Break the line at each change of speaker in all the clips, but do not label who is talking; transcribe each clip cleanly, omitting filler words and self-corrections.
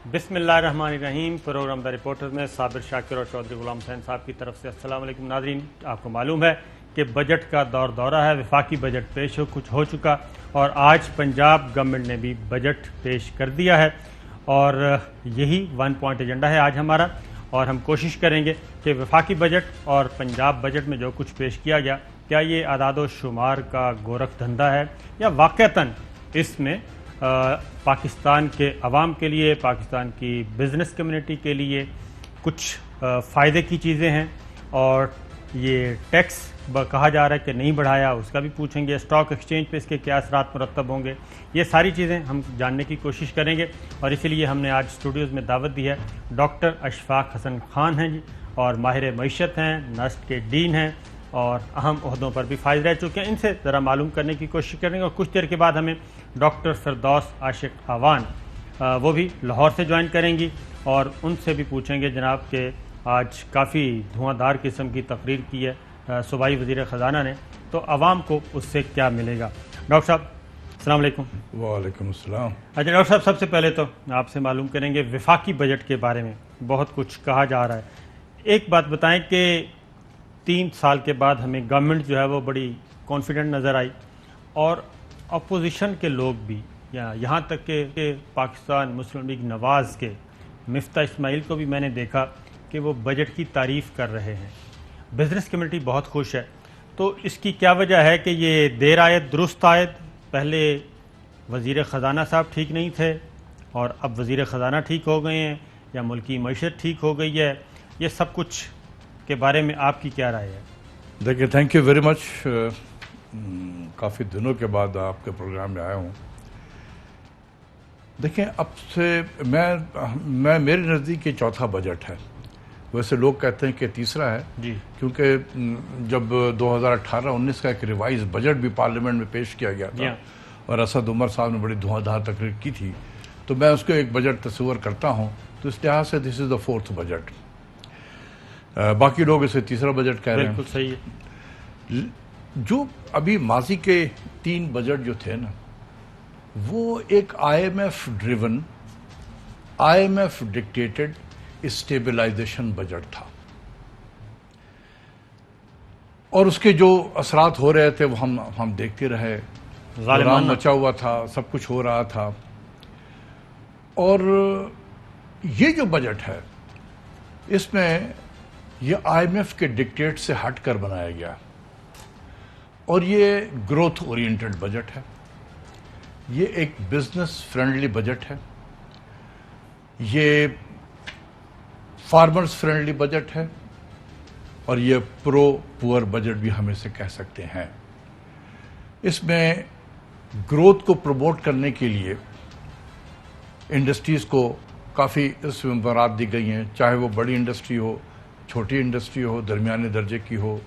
بسم اللہ الرحمن الرحیم۔ پروگرام دا رپورٹر میں صابر شاکر اور چودھری غلام حسین صاحب کی طرف سے السلام علیکم ناظرین۔ آپ کو معلوم ہے کہ بجٹ کا دورہ ہے، وفاقی بجٹ پیش ہو چکا اور آج پنجاب گورنمنٹ نے بھی بجٹ پیش کر دیا ہے اور یہی 1 پوائنٹ ایجنڈا ہے آج ہمارا، اور ہم کوشش کریں گے کہ وفاقی بجٹ اور پنجاب بجٹ میں جو کچھ پیش کیا گیا کیا یہ اعداد و شمار کا گورکھ دھندا ہے یا واقعتاً اس میں پاکستان کے عوام کے لیے، پاکستان کی بزنس کمیونٹی کے لیے کچھ فائدے کی چیزیں ہیں، اور یہ ٹیکس کہا جا رہا ہے کہ نہیں بڑھایا، اس کا بھی پوچھیں گے۔ اسٹاک ایکسچینج پہ اس کے کیا اثرات مرتب ہوں گے، یہ ساری چیزیں ہم جاننے کی کوشش کریں گے، اور اسی لیے ہم نے آج اسٹوڈیوز میں دعوت دی ہے۔ ڈاکٹر اشفاق حسن خان ہیں جی، اور ماہر معیشت ہیں، نسٹ کے ڈین ہیں اور اہم عہدوں پر بھی فائز رہ چکے ہیں۔ ان سے ذرا معلوم کرنے کی کوشش کریں گے، اور کچھ دیر کے بعد ہمیں ڈاکٹر فردوس عاشق آوان وہ بھی لاہور سے جوائن کریں گی، اور ان سے بھی پوچھیں گے جناب کہ آج کافی دھواں دار قسم کی تقریر کی ہے صوبائی وزیر خزانہ نے، تو عوام کو اس سے کیا ملے گا۔ ڈاکٹر صاحب السلام علیکم۔
وعلیکم السلام۔
اچھا ڈاکٹر صاحب، سب سے پہلے تو آپ سے معلوم کریں گے وفاقی بجٹ کے بارے میں بہت کچھ کہا جا رہا ہے۔ ایک بات بتائیں کہ 3 سال کے بعد ہمیں گورنمنٹ جو ہے وہ بڑی کانفیڈنٹ نظر آئی، اور اپوزیشن کے لوگ بھی، یہاں تک کہ پاکستان مسلم لیگ نواز کے مفتاح اسماعیل کو بھی میں نے دیکھا کہ وہ بجٹ کی تعریف کر رہے ہیں۔ بزنس کمیونٹی بہت خوش ہے، تو اس کی کیا وجہ ہے کہ یہ دیر آیت درست آیت؟ پہلے وزیر خزانہ صاحب ٹھیک نہیں تھے اور اب وزیر خزانہ ٹھیک ہو گئے ہیں، یا ملکی معیشت ٹھیک ہو گئی ہے؟ یہ سب کچھ کے بارے میں آپ کی کیا رائے ہے؟
دیکھیے، تھینک یو ویری مچ۔ کافی دنوں کے بعد آپ کے پروگرام میں آیا ہوں۔ دیکھیں، اب سے میں میرے نزدیک یہ چوتھا بجٹ ہے۔ ویسے لوگ کہتے ہیں کہ تیسرا ہے
جی،
کیونکہ جب 2018-19 کا ایک ریوائز بجٹ بھی پارلیمنٹ میں پیش کیا گیا تھا اور اسد عمر صاحب نے بڑی دھواں دھار تقریر کی تھی، تو میں اس کو ایک بجٹ تصور کرتا ہوں، تو اس لحاظ سے دس از دا 4تھ بجٹ۔ باقی لوگ اسے تیسرا بجٹ کہہ رہے ہیں۔
بالکل صحیح ہے۔
جو ابھی ماضی کے 3 بجٹ جو تھے نا، وہ ایک I M F driven, I M F dictated stabilisation budget تھا، اور اس کے جو اثرات ہو رہے تھے وہ ہم دیکھتے رہے۔ غلام مچا ہوا تھا، سب کچھ ہو رہا تھا، اور یہ جو بجٹ ہے اس میں یہ آئی ایم ایف کے ڈکٹیٹ سے ہٹ کر بنایا گیا، اور یہ گروتھ اورینٹڈ بجٹ ہے، یہ ایک بزنس فرینڈلی بجٹ ہے، یہ فارمرز فرینڈلی بجٹ ہے، اور یہ پرو پور بجٹ بھی ہم اسے کہہ سکتے ہیں۔ اس میں گروتھ کو پروموٹ کرنے کے لیے انڈسٹریز کو کافی اس میں برات دی گئی ہیں، چاہے وہ بڑی انڈسٹری ہو، چھوٹی انڈسٹری ہو، درمیانے درجے کی ہو۔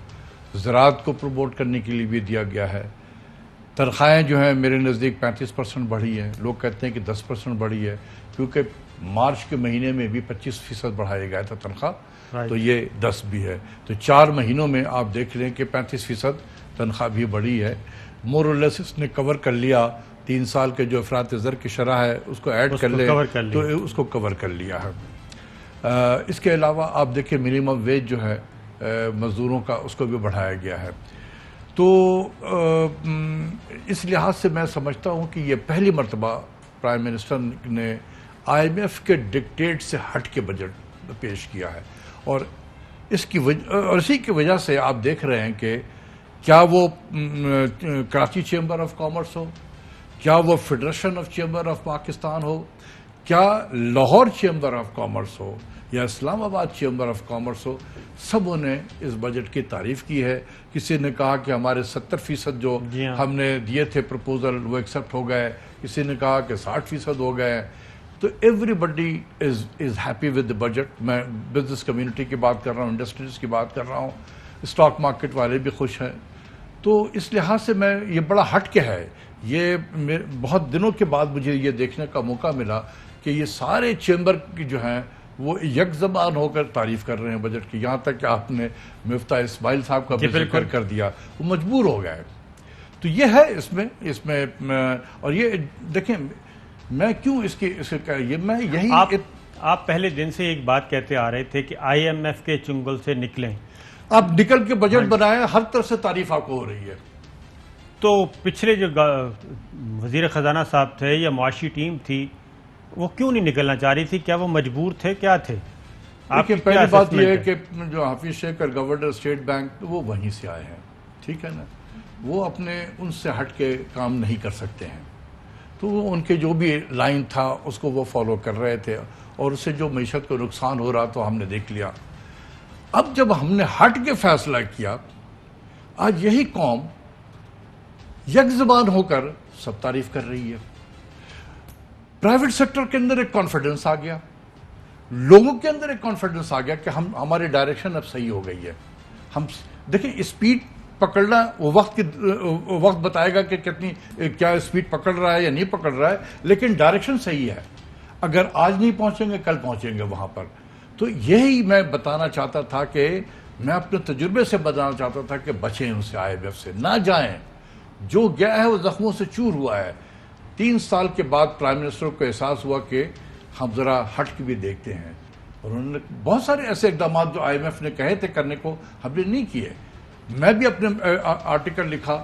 زراعت کو پروموٹ کرنے کے لیے بھی دیا گیا ہے۔ تنخواہیں جو ہیں میرے نزدیک 35% بڑھی ہیں، لوگ کہتے ہیں کہ 10% بڑھی ہے، کیونکہ مارچ کے مہینے میں بھی 25% بڑھایا گیا تھا تنخواہ، تو یہ 10 بھی ہے، تو 4 مہینوں میں آپ دیکھ لیں کہ 35% تنخواہ بھی بڑھی ہے۔ مور اور لیس اس نے کور کر لیا 3 سال کے جو افراط زر کی شرح ہے اس کو ایڈ کر لے تو اس کو کور کر لیا ہے۔ اس کے علاوہ آپ دیکھیں منیمم ویج جو ہے مزدوروں کا، اس کو بھی بڑھایا گیا ہے۔ تو اس لحاظ سے میں سمجھتا ہوں کہ یہ پہلی مرتبہ پرائم منسٹر نے آئی ایم ایف کے ڈکٹیٹ سے ہٹ کے بجٹ پیش کیا ہے، اور اسی کی وجہ سے آپ دیکھ رہے ہیں کہ کیا وہ کراچی چیمبر آف کامرس ہو، کیا وہ federation of chamber of Pakistan ہو، کیا لاہور چیمبر آف کامرس ہو یا Islamabad chamber of commerce ہو، سبوں نے اس بجٹ کی تعریف کی ہے۔ کسی نے کہا کہ ہمارے 70% جو ہم نے دیے تھے پرپوزل وہ ایکسیپٹ ہو گئے، کسی نے کہا کہ 60% ہو گئے، تو everybody is happy with the budget. میں بزنس کمیونٹی کی بات کر رہا ہوں، انڈسٹریز کی بات کر رہا ہوں، اسٹاک مارکیٹ والے بھی خوش ہیں۔ تو اس لحاظ سے میں یہ بڑا ہٹ کے ہے، یہ بہت دنوں کے بعد مجھے یہ دیکھنے کا موقع ملا کہ یہ سارے چیمبر کی جو ہیں وہ یک زبان ہو کر تعریف کر رہے ہیں بجٹ کی، یہاں تک کہ آپ نے مفتاح اسماعیل صاحب کا بھی ذکر کر دیا، وہ مجبور ہو گئے۔ تو یہ ہے اس میں اور یہ دیکھیں میں کیوں اس کی یہ میں یہی
آپ پہلے دن سے ایک بات کہتے آ رہے تھے کہ آئی ایم ایف کے چنگل سے نکلیں،
آپ نکل کے بجٹ بنائیں، ہر طرف سے تعریف آپ کو ہو رہی ہے.
تو پچھلے جو وزیر خزانہ صاحب تھے یا معاشی ٹیم تھی وہ کیوں نہیں نکلنا چاہ رہی تھی؟ کیا وہ مجبور تھے؟ کیا تھے؟
آپ کی پہلی بات یہ ہے کہ جو حافظ شیخ اور گورنر اسٹیٹ بینک وہ وہیں سے آئے ہیں، ٹھیک ہے نا، وہ اپنے ان سے ہٹ کے کام نہیں کر سکتے ہیں، تو وہ ان کے جو بھی لائن تھا اس کو وہ فالو کر رہے تھے، اور اس سے جو معیشت کو نقصان ہو رہا تو ہم نے دیکھ لیا. اب جب ہم نے ہٹ کے فیصلہ کیا، آج یہی قوم یک زبان ہو کر سب تعریف کر رہی ہے. پرائیویٹ سیکٹر کے اندر ایک کانفیڈنس آ گیا، لوگوں کے اندر ایک کانفیڈنس آ گیا کہ ہماری ڈائریکشن اب صحیح ہو گئی ہے. ہم دیکھیں اسپیڈ پکڑنا وہ وقت بتائے گا کہ کیا اسپیڈ پکڑ رہا ہے یا نہیں پکڑ رہا ہے، لیکن ڈائریکشن صحیح ہے. اگر آج نہیں پہنچیں گے کل پہنچیں گے وہاں پر. تو یہی میں بتانا چاہتا تھا کہ میں اپنے تجربے سے بتانا چاہتا تھا کہ بچیں ان سے، آئی ایم ایف سے نہ جائیں. جو گیا ہے وہ زخموں سے چور ہوا ہے. 3 سال کے بعد پرائم منسٹر کو احساس ہوا کہ ہم ذرا ہٹ کے بھی دیکھتے ہیں، اور انہوں نے بہت سارے ایسے اقدامات جو آئی ایم ایف نے کہے تھے کرنے کو ہم نے نہیں کیے. میں بھی اپنے آرٹیکل لکھا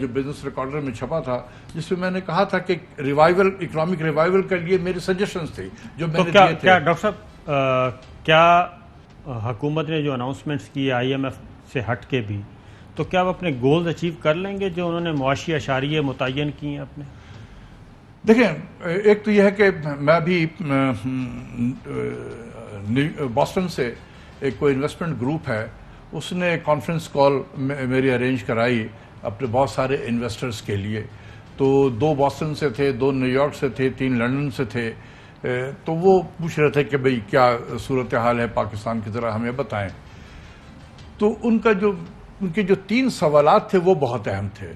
جو بزنس ریکارڈر میں چھپا تھا، جس میں نے کہا تھا کہ ریوائول، اکنامک ریوائول کے لیے میرے سجیشنز تھے جو میں نے دیے تھے.
کیا ڈاکٹر صاحب کیا حکومت نے جو اناؤنسمنٹس کی آئی ایم ایف سے ہٹ کے بھی، تو کیا وہ اپنے گولز اچیو کر لیں گے جو انہوں نے معاشی اشاریے متعین کی ہیں اپنے؟
دیکھیں، ایک تو یہ ہے کہ میں بھی بoston سے ایک کوئی انویسٹمنٹ گروپ ہے، اس نے کانفرنس کال میری ارینج کرائی اپنے بہت سارے انویسٹرز کے لیے. تو 2 بoston سے تھے، 2 نیو یارک سے تھے، 3 لنڈن سے تھے. تو وہ پوچھ رہے تھے کہ بھئی کیا صورتحال ہے پاکستان کی، ذرا ہمیں بتائیں. تو ان کے جو 3 سوالات تھے وہ بہت اہم تھے.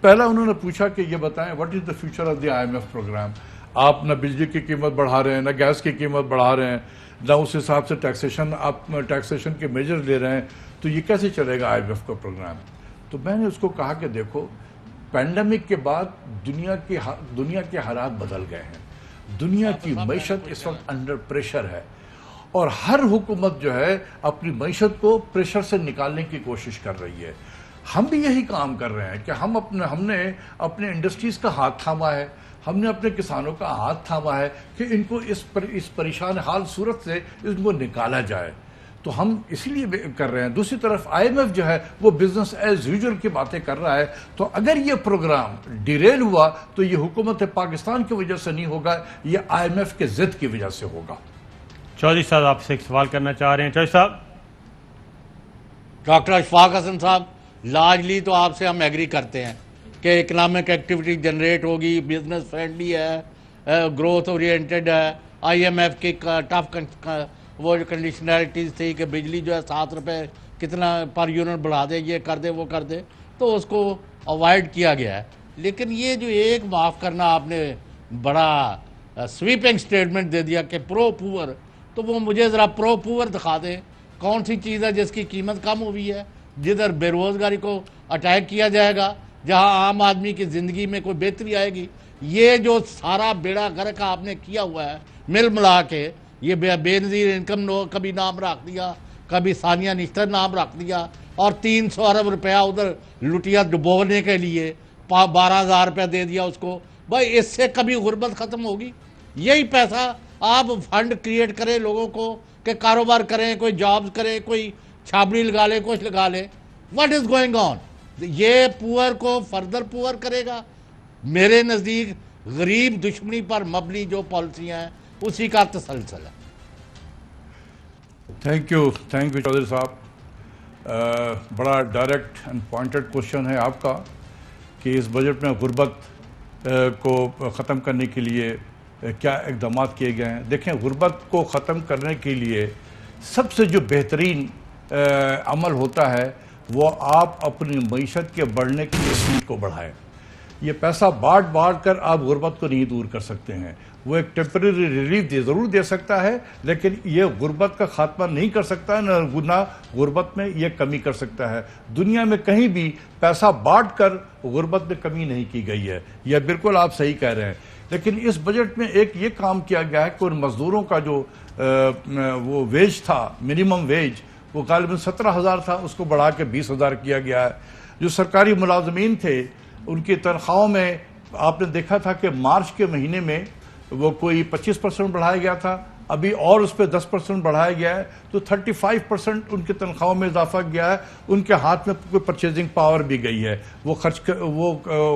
پہلا انہوں نے پوچھا کہ یہ بتائیں what is the future of the I M F programme. آپ نہ بجلی کی قیمت بڑھا رہے ہیں، نہ گیس کی قیمت بڑھا رہے ہیں، نہ اس حساب سے آپ ٹیکسیشن کے میجر لے رہے ہیں، تو یہ کیسے چلے گا آئی ایم ایف کا پروگرام. تو میں نے اس کو کہا کہ دیکھو، پینڈیمک کے بعد دنیا کے حالات بدل گئے ہیں. دنیا کی معیشت اس وقت انڈر پریشر ہے، اور ہر حکومت جو ہے اپنی معیشت کو پریشر سے نکالنے کی کوشش کر رہی ہے. ہم بھی یہی کام کر رہے ہیں کہ ہم نے اپنے انڈسٹریز کا ہاتھ تھاما ہے، ہم نے اپنے کسانوں کا ہاتھ تھاما ہے کہ ان کو اس پریشان حال صورت سے ان کو نکالا جائے. تو ہم اس لیے کر رہے ہیں. دوسری طرف آئی ایم ایف جو ہے وہ بزنس ایز یوزول کی باتیں کر رہا ہے. تو اگر یہ پروگرام ڈیریل ہوا تو یہ حکومت پاکستان کی وجہ سے نہیں ہوگا، یہ آئی ایم ایف کے ضد کی وجہ سے ہوگا.
چودھری صاحب آپ سے ایک سوال کرنا چاہ رہے ہیں. چودھری صاحب.
ڈاکٹر اشفاق حسن صاحب، لارجلی تو آپ سے ہم ایگری کرتے ہیں کہ اکنامک ایکٹیویٹی جنریٹ ہوگی، بزنس فرینڈلی ہے، گروتھ اورینٹڈ ہے. آئی ایم ایف کی ٹف وہ جو کنڈیشنلٹیز تھی کہ بجلی جو ہے 7 روپے کتنا پر یونٹ بڑھا دے، یہ کر دے وہ کر دے، تو اس کو اوائڈ کیا گیا ہے. لیکن یہ جو ایک معاف کرنا آپ نے بڑا سویپنگ سٹیٹمنٹ دے دیا کہ پرو پور، تو وہ مجھے ذرا پرو پور دکھا دیں کون سی چیز ہے جس کی قیمت کم ہوئی ہے، جدھر بے روزگاری کو اٹیک کیا جائے گا، جہاں عام آدمی کی زندگی میں کوئی بہتری آئے گی. یہ جو سارا بیڑا غرق آپ نے کیا ہوا ہے مل ملا کے، یہ بے نظیر انکم کبھی نام رکھ دیا، کبھی ثانیہ نشتر نام رکھ دیا، اور 300 ارب روپیہ ادھر لٹیا ڈبونے کے لیے 12,000 روپیہ دے دیا اس کو. بھائی اس سے کبھی غربت ختم ہوگی؟ یہی پیسہ آپ فنڈ کریٹ کریں لوگوں کو کہ کاروبار کریں، کوئی جابز کریں، کوئی چھابڑی لگا لے، کچھ لگا لے. What is going on? یہ پور کو فردر پور کرے گا. میرے نزدیک غریب دشمنی پر مبنی جو پالیسیاں ہیں اسی کا تسلسل ہے.
تھینک یو چودھری صاحب. بڑا ڈائریکٹ اینڈ پوائنٹڈ کوشچن ہے آپ کا کہ اس بجٹ میں غربت کو ختم کرنے کے لیے کیا اقدامات کیے گئے ہیں. دیکھیں، غربت کو ختم کرنے کے لیے سب سے جو بہترین عمل ہوتا ہے وہ آپ اپنی معیشت کے بڑھنے کی اسپیڈ کو بڑھائیں. یہ پیسہ بانٹ کر آپ غربت کو نہیں دور کر سکتے ہیں. وہ ایک ٹیمپریری ریلیف ضرور دے سکتا ہے، لیکن یہ غربت کا خاتمہ نہیں کر سکتا ہے، نہ غربت میں یہ کمی کر سکتا ہے. دنیا میں کہیں بھی پیسہ بانٹ کر غربت میں کمی نہیں کی گئی ہے. یہ بالکل آپ صحیح کہہ رہے ہیں. لیکن اس بجٹ میں ایک یہ کام کیا گیا ہے کہ ان مزدوروں کا جو وہ ویج تھا، منیمم ویج، وہ غالباً 17,000 تھا، اس کو بڑھا کے 20,000 کیا گیا ہے۔ جو سرکاری ملازمین تھے ان کی تنخواہوں میں آپ نے دیکھا تھا کہ مارچ کے مہینے میں وہ کوئی 25% بڑھایا گیا تھا، ابھی اور اس پہ 10% بڑھایا گیا ہے، تو 35% ان کی تنخواہوں میں اضافہ گیا ہے۔ ان کے ہاتھ میں کوئی پرچیزنگ پاور بھی گئی ہے، وہ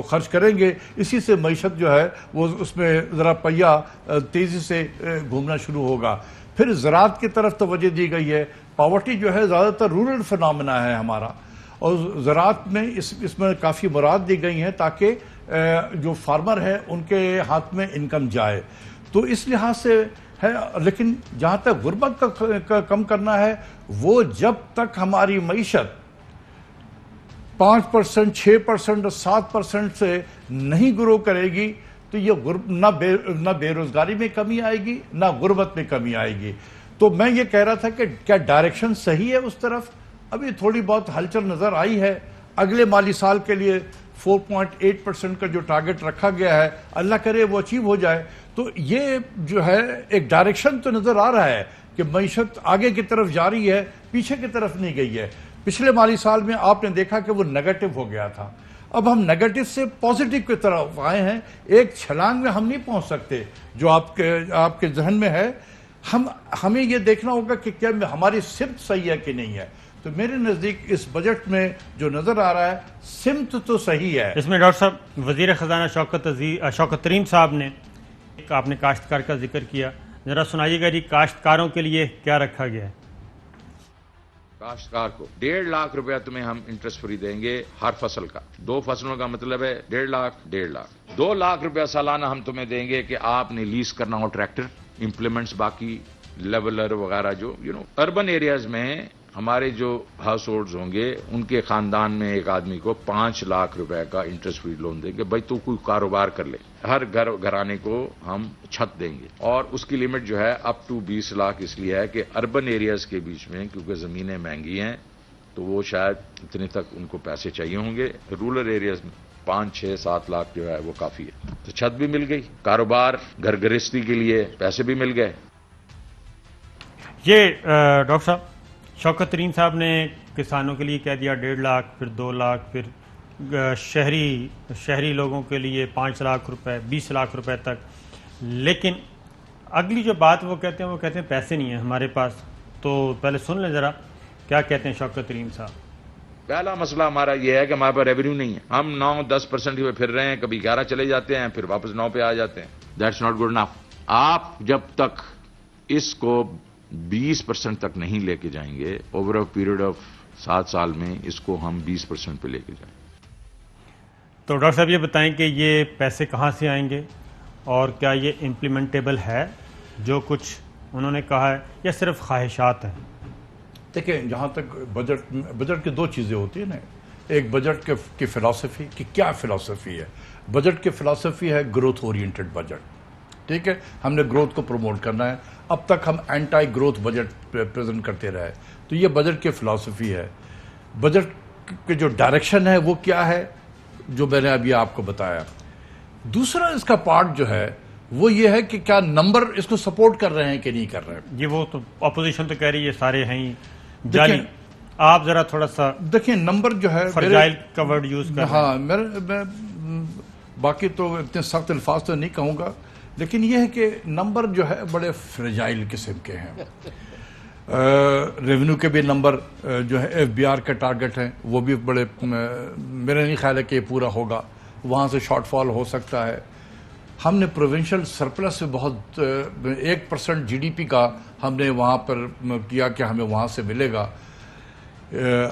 خرچ کریں گے، اسی سے معیشت جو ہے وہ اس میں ذرا پہیہ تیزی سے گھومنا شروع ہوگا۔ پھر زراعت کی طرف توجہ دی گئی ہے۔ پاورٹی جو ہے زیادہ تر رورل فنامنا ہے ہمارا، اور زراعت میں اس میں کافی مراد دی گئی ہیں تاکہ جو فارمر ہے ان کے ہاتھ میں انکم جائے، تو اس لحاظ سے ہے۔ لیکن جہاں تک غربت کا کم کرنا ہے، وہ جب تک ہماری معیشت 5%، 6% اور 7% سے نہیں گرو کرے گی تو یہ نہ بے روزگاری میں کمی آئے گی، نہ غربت میں کمی آئے گی۔ تو میں یہ کہہ رہا تھا کہ کیا ڈائریکشن صحیح ہے اس طرف؟ ابھی تھوڑی بہت ہلچل نظر آئی ہے۔ اگلے مالی سال کے لیے 4.8% کا جو ٹارگٹ رکھا گیا ہے، اللہ کرے وہ اچیو ہو جائے، تو یہ جو ہے ایک ڈائریکشن تو نظر آ رہا ہے کہ معیشت آگے کی طرف جاری ہے، پیچھے کی طرف نہیں گئی ہے۔ پچھلے مالی سال میں آپ نے دیکھا کہ وہ نیگیٹو ہو گیا تھا، اب ہم نیگیٹو سے پازیٹو کی طرف آئے ہیں۔ ایک چھلانگ میں ہم نہیں پہنچ سکتے جو آپ کے ذہن میں ہے، ہمیں یہ دیکھنا ہوگا کہ کیا ہماری سمت صحیح ہے کہ نہیں ہے۔ تو میرے نزدیک اس بجٹ میں جو نظر آ رہا ہے سمت تو صحیح ہے۔
اس میں ڈاکٹر صاحب وزیر خزانہ شوکت ترین صاحب نے آپ نے کاشتکار کا ذکر کیا، ذرا سنائیے گا جی کاشتکاروں کے لیے کیا رکھا گیا ہے؟
کاشتکار کو 1.5 لاکھ روپیہ تمہیں ہم انٹرسٹ فری دیں گے ہر فصل کا، 2 فصلوں کا مطلب ہے 1.5 لاکھ 1.5 لاکھ 2 لاکھ روپیہ سالانہ ہم تمہیں دیں گے کہ آپ نے لیز کرنا ہو ٹریکٹر، امپلیمنٹس، باقی لیولر وغیرہ جو اربن ایریاز میں ہمارے جو ہاؤس ہولڈز ہوں گے ان کے خاندان میں ایک آدمی کو 5 لاکھ روپے کا انٹرسٹ فری لون دیں گے، بھائی تو کوئی کاروبار کر لے۔ ہر گھرانے کو ہم چھت دیں گے، اور اس کی لیمٹ جو ہے اپ ٹو 20 لاکھ اس لیے ہے کہ اربن ایریاز کے بیچ میں کیونکہ زمینیں مہنگی ہیں تو وہ شاید اتنے تک ان کو پیسے چاہیے ہوں گے، رورل ایریاز میں 5، 6، 7 لاکھ جو ہے وہ کافی ہے۔ تو چھت بھی مل گئی، کاروبار گھر گرہستی کے لیے پیسے بھی مل گئے۔
یہ ڈاکٹر صاحب شوکت ترین صاحب نے کسانوں کے لیے کہہ دیا 1.5 لاکھ، پھر 2 لاکھ، پھر شہری لوگوں کے لیے 5 لاکھ روپے، 20 لاکھ روپے تک، لیکن اگلی جو بات وہ کہتے ہیں پیسے نہیں ہیں ہمارے پاس۔ تو پہلے سن لیں ذرا کیا کہتے ہیں شوکت ترین صاحب۔
پہلا مسئلہ ہمارا یہ ہے کہ ہمارے پاس ریونیو نہیں ہے، ہم 9-10% پہ پھر رہے ہیں، کبھی 11 چلے جاتے ہیں پھر واپس 9 پہ آ جاتے ہیں۔ That's not good enough. آپ جب تک اس کو 20% تک نہیں لے کے جائیں گے، اوور اے پیریڈ آف 7 سال میں اس کو ہم 20% پہ لے کے جائیں گے۔
تو ڈاکٹر صاحب یہ بتائیں کہ یہ پیسے کہاں سے آئیں گے، اور کیا یہ امپلیمنٹیبل ہے جو کچھ انہوں نے کہا ہے، یا صرف خواہشات ہیں؟
دیکھیں، جہاں تک بجٹ کی 2 چیزیں ہوتی ہیں نا، ایک بجٹ کی فلسفی کہ کیا فلسفی ہے۔ بجٹ کی فلسفی ہے گروتھ اورینٹڈ بجٹ، ٹھیک ہے، ہم نے گروتھ کو پروموٹ کرنا ہے۔ اب تک ہم اینٹائی گروتھ بجٹ پریزنٹ کرتے رہے، تو یہ بجٹ کی فلسفی ہے۔ بجٹ کے جو ڈائریکشن ہے وہ کیا ہے، جو میں نے ابھی آپ کو بتایا۔ دوسرا اس کا پارٹ جو ہے وہ یہ ہے کہ کیا نمبر اس کو سپورٹ کر رہے ہیں کہ نہیں کر رہے ہیں۔
یہ وہ تو اپوزیشن تو کہہ رہی ہے سارے ہیں جعلی، آپ ذرا تھوڑا سا
دیکھیں نمبر جو ہے
فرجائل کا ورڈ یوز کر رہے ہیں۔
ہاں، میں باقی تو اتنے سخت الفاظ تو نہیں کہوں گا، لیکن یہ ہے کہ نمبر جو ہے بڑے فرجائل قسم کے ہیں۔ ریونیو کے بھی نمبر جو ہے ایف بی آر کا ٹارگٹ ہے وہ بھی بڑے، میرا نہیں خیال ہے کہ یہ پورا ہوگا، وہاں سے شارٹ فال ہو سکتا ہے۔ ہم نے پروونشل سرپلس سے بہت 1% جی ڈی پی کا ہم نے وہاں پر کیا کہ ہمیں وہاں سے ملے گا۔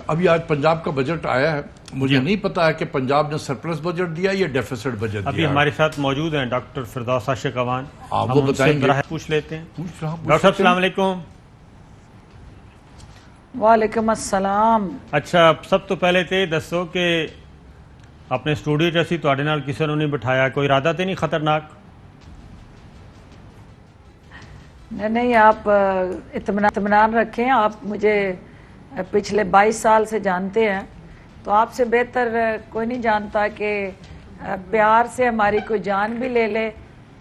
ابھی آج پنجاب کا بجٹ آیا ہے، مجھے نہیں پتا ہے کہ پنجاب نے سرپلس بجٹ دیا یا ڈیفیسٹ بجٹ دیا۔
ابھی ہمارے ساتھ موجود ہیں ڈاکٹر فردوس عاشق اوان،
وہ بتائیں گے،
پوچھ لیتے ہیں۔ ڈاکٹر صاحب السلام علیکم۔
وعلیکم السلام۔
اچھا، سب تو پہلے تو دسو کہ اپنے اسٹوڈیو جیسی تواڈے نال کسی نے نہیں بٹھایا، کوئی ارادہ تو نہیں خطرناک؟
نہیں، آپ اطمینان رکھیں، آپ مجھے پچھلے 22 سال سے جانتے ہیں، تو آپ سے بہتر کوئی نہیں جانتا کہ پیار سے ہماری کوئی جان بھی لے لے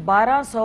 1200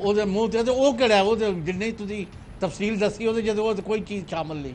ਉਹਦੇ ਮੂੰਹ ਤੇ ਉਹ ਕਿਹੜਾ ਉਹ ਜਿੰਨੀ ਤੁਸੀਂ ਤਫਸੀਲ ਦੱਸੀ ਉਹਦੇ ਜਦੋਂ ਉਹ ਕੋਈ ਚੀਜ਼ ਸ਼ਾਮਲ ਨਹੀਂ।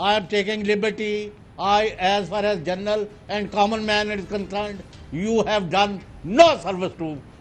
I am taking liberty. As far as general and common man is concerned, you have done no service to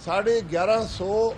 1150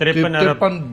53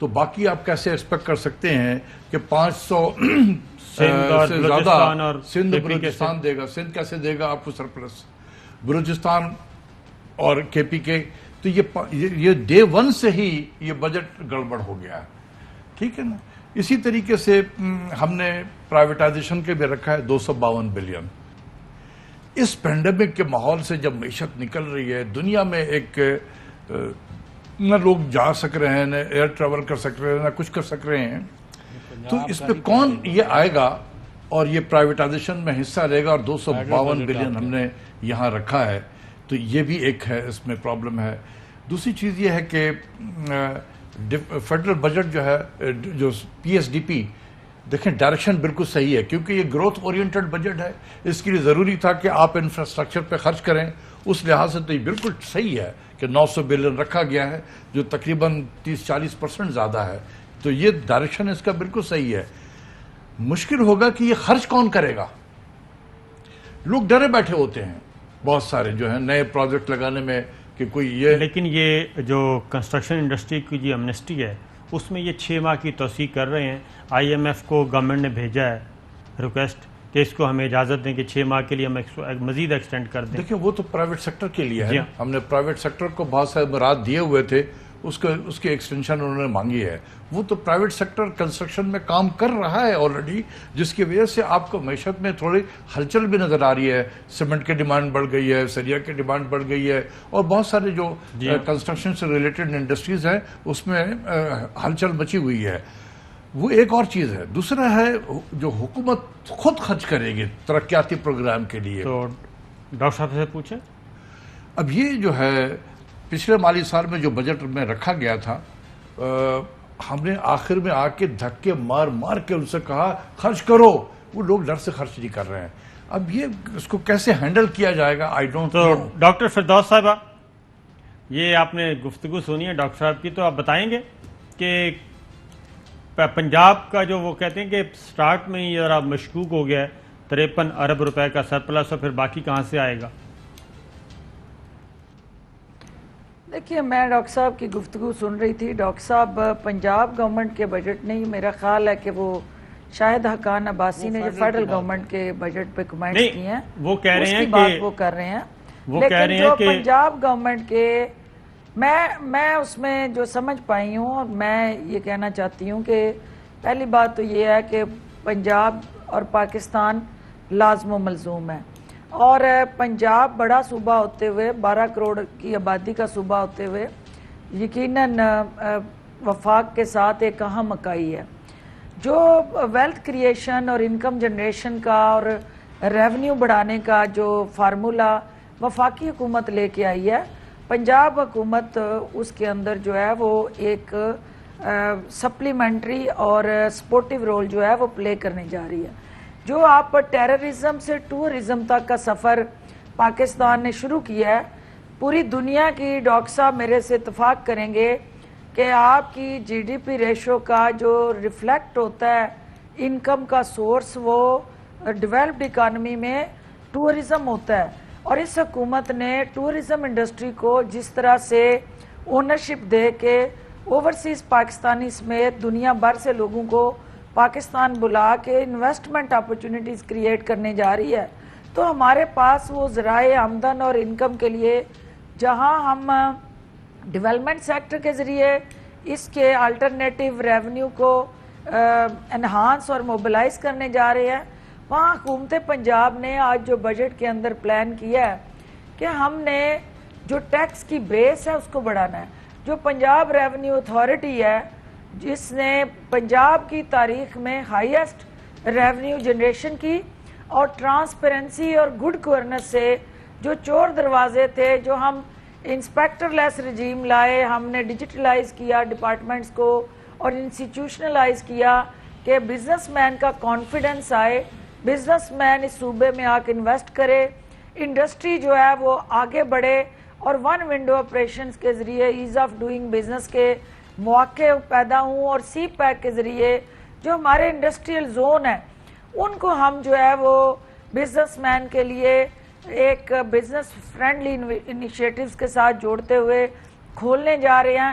تو باقی آپ کیسے ایکسپیکٹ کر سکتے ہیں کہ 500
سندھ اور
سے
بلوچستان
زیادہ
اور
سندھ
کے پی
بلوچستان دے گا؟ سندھ کیسے دے گا آپ کو سرپلس؟ بلوچستان اور کے پی کے، تو یہ ڈے ون سے ہی یہ بجٹ گڑبڑ ہو گیا ہے، ٹھیک ہے نا؟ اسی طریقے سے ہم نے پرائیویٹائزیشن کے بھی رکھا ہے 252 بلین۔ اس پینڈیمک کے ماحول سے جب معیشت نکل رہی ہے، دنیا میں ایک نہ لوگ جا سک رہے ہیں، نہ ایئر ٹریول کر سک رہے ہیں، نہ کچھ کر سک رہے ہیں، تو اس پہ کون یہ آئے گا اور یہ پرائیویٹائزیشن میں حصہ لے گا؟ اور 252 بلین ہم نے یہاں رکھا ہے، تو یہ بھی ایک ہے، اس میں پرابلم ہے۔ دوسری چیز یہ ہے کہ فیڈرل بجٹ جو ہے، جو پی ایس ڈی پی، دیکھیں ڈائریکشن بالکل صحیح ہے، کیونکہ یہ گروتھ اورینٹڈ بجٹ ہے، اس کے لیے ضروری تھا کہ آپ انفراسٹرکچر پہ خرچ کریں، اس لحاظ سے تو یہ بالکل صحیح ہے کہ 900 بلین رکھا گیا ہے، جو تقریباً 30-40% زیادہ ہے، تو یہ ڈائریکشن اس کا بالکل صحیح ہے۔ مشکل ہوگا کہ یہ خرچ کون کرے گا؟ لوگ ڈرے بیٹھے ہوتے ہیں بہت سارے جو ہیں نئے پروجیکٹ لگانے میں کہ کوئی یہ،
لیکن یہ جو کنسٹرکشن انڈسٹری کی جو ایمنسٹی ہے اس میں یہ 6 ماہ کی توسیع کر رہے ہیں۔ آئی ایم ایف کو گورنمنٹ نے بھیجا ہے ریکویسٹ کہ اس کو ہمیں اجازت دیں کہ 6 ماہ کے لیے ہم مزید ایکسٹینڈ کر دیں۔
دیکھیں وہ تو پرائیویٹ سیکٹر کے لیے ہے،
جی
ہم نے پرائیویٹ سیکٹر کو بہت سارے مراد دیے ہوئے تھے، اس کی ایکسٹینشن انہوں نے مانگی ہے۔ وہ تو پرائیویٹ سیکٹر کنسٹرکشن میں کام کر رہا ہے آلریڈی، جس کی وجہ سے آپ کو معیشت میں تھوڑی ہلچل بھی نظر آ رہی ہے۔ سیمنٹ کی ڈیمانڈ بڑھ گئی ہے، سریا کی ڈیمانڈ بڑھ گئی ہے، اور بہت سارے جو کنسٹرکشن سے ریلیٹڈ انڈسٹریز ہیں اس میں ہلچل مچی ہوئی ہے۔ وہ ایک اور چیز ہے۔ دوسرا ہے جو حکومت خود خرچ کرے گی ترقیاتی پروگرام کے لیے،
تو ڈاکٹر صاحب سے پوچھیں۔
اب یہ جو ہے پچھلے مالی سال میں جو بجٹ میں رکھا گیا تھا، ہم نے آخر میں آ کے دھکے مار مار کے ان سے کہا خرچ کرو، وہ لوگ ڈر سے خرچ نہیں کر رہے ہیں۔ اب یہ اس کو کیسے ہینڈل کیا جائے گا، آئی ڈونٹ
تو
نو۔
ڈاکٹر فردوس صاحبہ، یہ آپ نے گفتگو سنی ہے ڈاکٹر صاحب کی، تو آپ بتائیں گے کہ پنجاب کا جو وہ کہتے ہیں کہ سٹارٹ میں ہی ذرا مشکوک ہو گیا ہے، 53 ارب روپے کا سرپلس، اور پھر باقی کہاں سے آئے گا؟
دیکھیے میں ڈاکٹر صاحب کی گفتگو سن رہی تھی۔ ڈاکٹر صاحب پنجاب گورنمنٹ کے بجٹ نہیں، میرا خیال ہے کہ وہ شاہد حقان عباسی نے جو فیڈرل گورنمنٹ کے بجٹ پہ کمنٹ کی ہیں،
وہ کہہ رہے
اس
ہیں
کی
کہ
بات وہ کر رہے ہیں، لیکن جو پنجاب گورنمنٹ کے میں اس میں جو سمجھ پائی ہوں، اور میں یہ کہنا چاہتی ہوں کہ پہلی بات تو یہ ہے کہ پنجاب اور پاکستان لازم و ملزوم ہے، اور پنجاب بڑا صوبہ ہوتے ہوئے، 12 کروڑ کی آبادی کا صوبہ ہوتے ہوئے، یقیناً وفاق کے ساتھ ایک اہم اکائی ہے۔ جو ویلتھ کریشن اور انکم جنریشن کا اور ریونیو بڑھانے کا جو فارمولا وفاقی حکومت لے کے آئی ہے، پنجاب حکومت اس کے اندر جو ہے وہ ایک سپلیمنٹری اور سپورٹیو رول جو ہے وہ پلے کرنے جا رہی ہے۔ جو آپ ٹیررزم سے ٹورزم تک کا سفر پاکستان نے شروع کیا ہے، پوری دنیا کی ڈاکٹر صاحب میرے سے اتفاق کریں گے کہ آپ کی جی ڈی پی ریشو کا جو ریفلیکٹ ہوتا ہے انکم کا سورس، وہ ڈیولپڈ اکانومی میں ٹورزم ہوتا ہے، اور اس حکومت نے ٹورزم انڈسٹری کو جس طرح سے اونرشپ دے کے اوورسیز پاکستانی سمیت دنیا بھر سے لوگوں کو پاکستان بلا کے انویسٹمنٹ اپرچونٹیز کریٹ کرنے جا رہی ہے، تو ہمارے پاس وہ ذرائع آمدن اور انکم کے لیے جہاں ہم ڈیولپمنٹ سیکٹر کے ذریعے اس کے الٹرنیٹیو ریونیو کو انہانس اور موبلائز کرنے جا رہے ہیں، وہاں حکومت پنجاب نے آج جو بجٹ کے اندر پلان کیا ہے کہ ہم نے جو ٹیکس کی بیس ہے اس کو بڑھانا ہے۔ جو پنجاب ریونیو اتھارٹی ہے، جس نے پنجاب کی تاریخ میں ہائیسٹ ریونیو جنریشن کی، اور ٹرانسپیرنسی اور گڈ گورننس سے جو چور دروازے تھے، جو ہم انسپیکٹر لیس رجیم لائے، ہم نے ڈیجیٹلائز کیا ڈپارٹمنٹس کو اور انسٹیٹیوشنلائز کیا کہ بزنس مین کا کانفیڈنس آئے، بزنس مین اس صوبے میں آ کے انویسٹ کرے، انڈسٹری جو ہے وہ آگے بڑھے، اور ون ونڈو آپریشنز کے ذریعے ایز آف ڈوئنگ بزنس کے مواقع پیدا ہوں، اور سی پیک کے ذریعے جو ہمارے انڈسٹریل زون ہیں ان کو ہم جو ہے وہ بزنس مین کے لیے ایک بزنس فرینڈلی انیشیٹیوز کے ساتھ جوڑتے ہوئے کھولنے جا رہے ہیں۔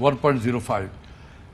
1.05।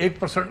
1%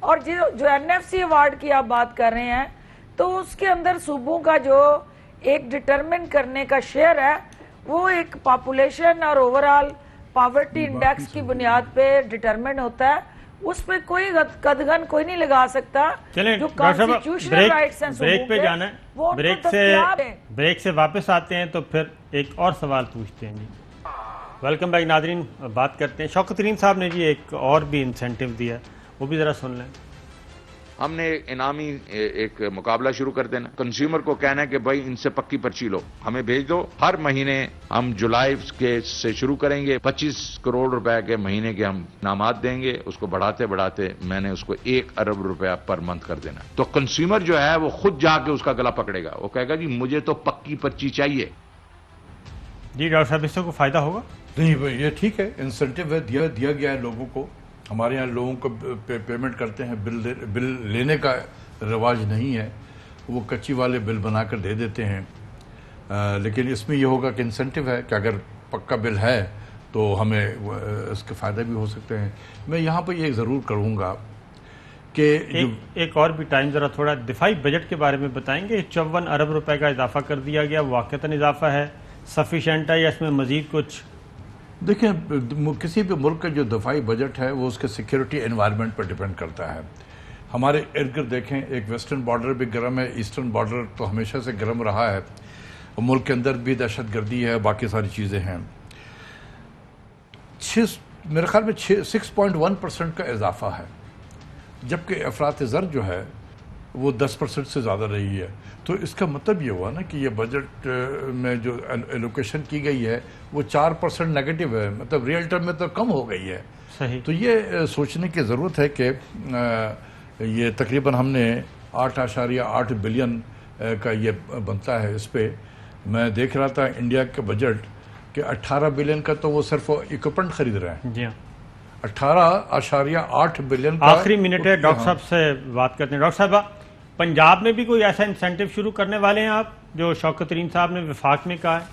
اور جو NFC ایوارڈ کی آپ بات کر رہے ہیں تو اس کے اندر صوبوں کا جو ایک ڈٹرمن کرنے کا شیئر ہے وہ ایک پاپولیشن اور اوورال پاورٹی انڈیکس کی بنیاد پہ ڈٹرمن ہوتا ہے. اس پہ کوئی قدغن کوئی نہیں لگا سکتا.
چلیں
جو
ڈاکٹر
کانسٹیٹیوشنل رائٹس ہیں
صاحب بریک پہ جانا ہے,
وہ
بریک سے واپس آتے ہیں تو پھر ایک اور سوال پوچھتے ہیں. جی ویلکم بیک ناظرین, بات کرتے ہیں شوکت ترین صاحب نے جی ایک اور بھی انسینٹیو دیا, وہ بھی ذرا سن لیں.
ہم نے انعامی ایک مقابلہ شروع کر دینا, کنزیومر کو کہنا ہے کہ بھائی ان سے پکی پرچی لو, ہمیں بھیج دو. ہر مہینے ہم جولائی کے سے شروع کریں گے, 25 کروڑ روپے کے مہینے کے ہم انعامات دیں گے. اس کو بڑھاتے بڑھاتے میں نے اس کو 1 ارب روپیہ پر منتھ کر دینا. تو کنزیومر جو ہے وہ خود جا کے اس کا گلا پکڑے گا, وہ کہے گا جی مجھے تو پکی پرچی چاہیے.
جی ڈاکٹر صاحب اس سے کوئی فائدہ ہوگا؟
نہیں بھائی یہ ٹھیک ہے, انسینٹیو ہے, دیا گیا ہے لوگوں کو. ہمارے یہاں لوگوں کو پیمنٹ کرتے ہیں, بل لینے کا رواج نہیں ہے, وہ کچی والے بل بنا کر دے دیتے ہیں. لیکن اس میں یہ ہوگا کہ انسینٹیو ہے کہ اگر پکا بل ہے تو ہمیں اس کے فائدہ بھی ہو سکتے ہیں. میں یہاں پہ یہ ضرور کروں گا کہ
ایک اور بھی ٹائم ذرا تھوڑا دفاعی بجٹ کے بارے میں بتائیں گے. 54 ارب روپے کا اضافہ کر دیا گیا, واقعتاً اضافہ ہے, سفیشینٹ ہے یا اس میں مزید کچھ؟
دیکھیں کسی بھی ملک کا جو دفاعی بجٹ ہے وہ اس کے سیکیورٹی انوائرمنٹ پر ڈیپینڈ کرتا ہے. ہمارے ارد گرد دیکھیں, ایک ویسٹرن بارڈر بھی گرم ہے, ایسٹرن بارڈر تو ہمیشہ سے گرم رہا ہے, ملک کے اندر بھی دہشت گردی ہے, باقی ساری چیزیں ہیں. میرے خیال میں 6.1% کا اضافہ ہے, جبکہ افراط زر جو ہے وہ 10% سے زیادہ رہی ہے. تو اس کا مطلب یہ ہوا نا کہ یہ بجٹ میں جو ایلوکیشن کی گئی ہے وہ 4% نیگیٹو ہے, مطلب ریئل ٹرم میں تو کم ہو گئی ہے.
صحیح.
تو یہ سوچنے کی ضرورت ہے کہ یہ تقریباً ہم نے 8.8 بلین کا یہ بنتا ہے. اس پہ میں دیکھ رہا تھا انڈیا کا بجٹ کہ 18 بلین کا تو وہ صرف اکوپمنٹ خرید رہے ہیں.
جی ہاں,
18.8 بلین کا.
آخری منٹ ہے, ڈاکٹر صاحب سے بات کرتے ہیں. ڈاکٹر صاحبہ, پنجاب میں بھی کوئی ایسا انسینٹیو شروع کرنے والے ہیں آپ جو شوکت ترین صاحب نے وفاق میں کہا ہے؟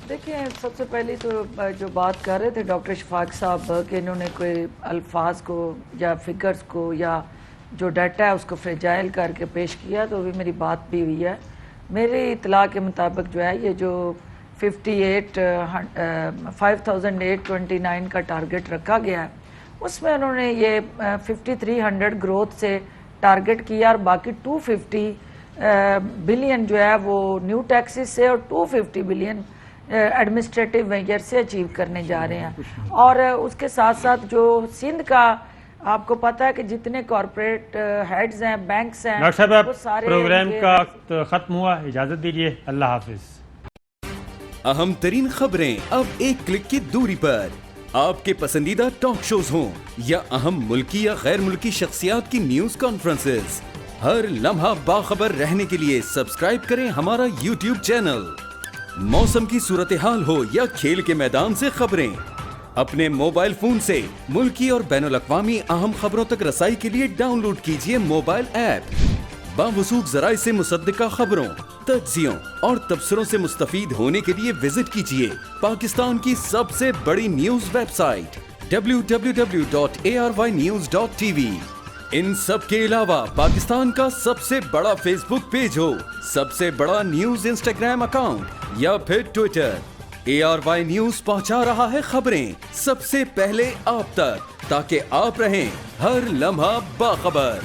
دیکھیں سب سے پہلی تو جو بات کر رہے تھے ڈاکٹر شفاق صاحب کہ انہوں نے کوئی الفاظ کو یا فگرز کو یا جو ڈیٹا ہے اس کو فریجائل کر کے پیش کیا, تو بھی میری بات بھی ہوئی ہے. میری اطلاع کے مطابق جو ہے یہ جو 5829 کا ٹارگٹ رکھا گیا ہے اس میں انہوں نے یہ 5300 گروتھ سے ٹارگٹ کیا, اور باقی 250 بلین جو ہے وہ نیو ٹیکسز سے اور 250 بلین ایڈمنسٹریٹو میجر سے اچیو کرنے جا رہے ہیں. اور اس کے ساتھ ساتھ جو سندھ کا آپ کو پتا ہے کہ جتنے کارپوریٹ ہیڈز ہیں, بینکس ہیں,
ڈاکٹر صاحب
وہ سارے
پروگرام کا وقت ختم ہوا, اجازت دیجیے, اللہ حافظ.
اہم ترین خبریں اب ایک کلک کی دوری پر, آپ کے پسندیدہ ٹاک شوز ہوں یا اہم ملکی یا غیر ملکی شخصیات کی نیوز کانفرنسز, ہر لمحہ باخبر رہنے کے لیے سبسکرائب کریں ہمارا YouTube چینل. موسم کی صورتحال ہو یا کھیل کے میدان سے خبریں, اپنے موبائل فون سے ملکی اور بین الاقوامی اہم خبروں تک رسائی کے لیے ڈاؤن لوڈ کیجیے موبائل ایپ. باوثوق ذرائع سے مصدقہ خبروں, تجزیوں اور تبصروں سے مستفید ہونے کے لیے وزٹ کیجیے پاکستان کی سب سے بڑی نیوز ویب سائٹ www.arYnews.tv. ان سب کے علاوہ پاکستان کا سب سے بڑا فیس بک پیج ہو, سب سے بڑا نیوز انسٹاگرام اکاؤنٹ یا پھر ٹویٹر, ARY نیوز پہنچا رہا ہے خبریں سب سے پہلے آپ تک, تاکہ آپ رہیں ہر لمحہ باخبر.